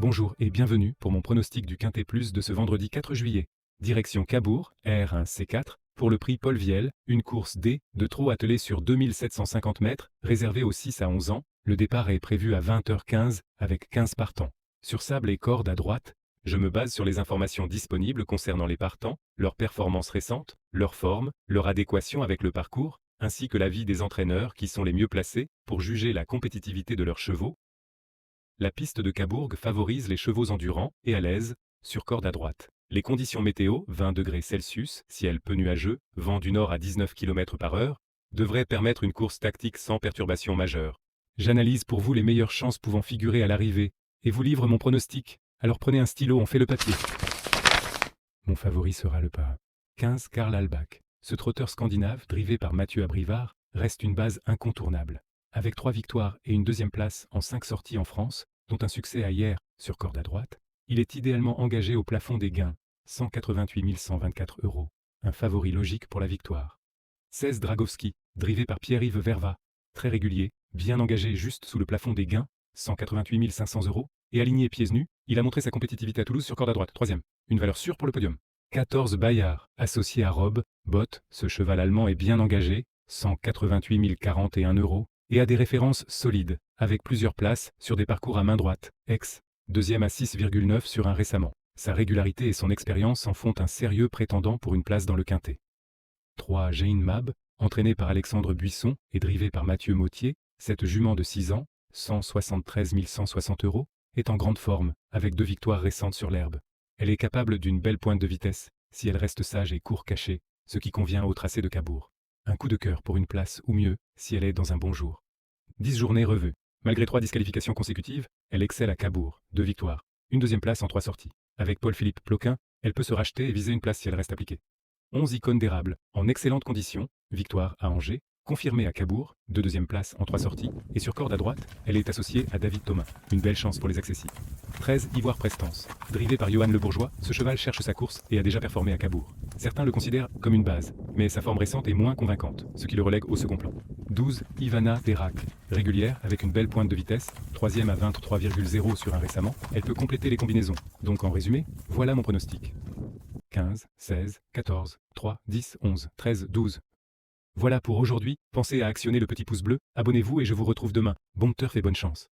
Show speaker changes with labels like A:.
A: Bonjour et bienvenue pour mon pronostic du Quintet Plus de ce vendredi 4 juillet. Direction Cabourg, R1C4, pour le prix Paul Vielle, une course D, de trot attelé sur 2750 mètres, réservée aux 6 à 11 ans. Le départ est prévu à 20h15, avec 15 partants. Sur sable et corde à droite, je me base sur les informations disponibles concernant les partants, leurs performances récentes, leur forme, leur adéquation avec le parcours, ainsi que l'avis des entraîneurs qui sont les mieux placés pour juger la compétitivité de leurs chevaux. La piste de Cabourg favorise les chevaux endurants et à l'aise, sur corde à droite. Les conditions météo, 20 degrés Celsius, ciel peu nuageux, vent du nord à 19 km/h, devraient permettre une course tactique sans perturbation majeure. J'analyse pour vous les meilleures chances pouvant figurer à l'arrivée, et vous livre mon pronostic. Alors prenez un stylo, on fait le papier. Mon favori sera le pas 15 Karl Albach. Ce trotteur scandinave, drivé par Mathieu Abrivard, reste une base incontournable. Avec 3 victoires et une deuxième place en 5 sorties en France, dont un succès à hier, sur corde à droite, il est idéalement engagé au plafond des gains, 188 124 €. Un favori logique pour la victoire. 16 Dragowski, drivé par Pierre-Yves Verva, très régulier, bien engagé juste sous le plafond des gains, 188 500 €, et aligné pieds nus, il a montré sa compétitivité à Toulouse sur corde à droite, troisième. Une valeur sûre pour le podium. 14 Bayard, associé à Rob, Bott, ce cheval allemand est bien engagé, 188 041 €, et a des références solides, avec plusieurs places sur des parcours à main droite, deuxième à 6,9 sur un récemment. Sa régularité et son expérience en font un sérieux prétendant pour une place dans le quintet. 3 Jane Mab, entraînée par Alexandre Buisson et drivée par Mathieu Mautier, cette jument de 6 ans, 173 160 €, est en grande forme, avec 2 victoires récentes sur l'herbe. Elle est capable d'une belle pointe de vitesse, si elle reste sage et court caché, ce qui convient au tracé de Cabourg. Un coup de cœur pour une place, ou mieux, si elle est dans un bon jour. 10 journées revues. Malgré 3 disqualifications consécutives, elle excelle à Cabourg, 2 victoires, une deuxième place en 3 sorties. Avec Paul-Philippe Ploquin, elle peut se racheter et viser une place si elle reste appliquée. 11 icônes d'érable, en excellentes conditions, victoire à Angers, confirmée à Cabourg, 2 deuxièmes places en 3 sorties, et sur corde à droite, elle est associée à David Thomas, une belle chance pour les accessibles. 13 Ivoire Prestance, drivé par Johan Le Bourgeois, ce cheval cherche sa course et a déjà performé à Cabourg. Certains le considèrent comme une base, mais sa forme récente est moins convaincante, ce qui le relègue au second plan. 12 Ivana Derac, régulière avec une belle pointe de vitesse, troisième à 23,0 sur un récemment, elle peut compléter les combinaisons. Donc en résumé, voilà mon pronostic. 15, 16, 14, 3, 10, 11, 13, 12. Voilà pour aujourd'hui, pensez à actionner le petit pouce bleu, abonnez-vous et je vous retrouve demain. Bon turf et bonne chance.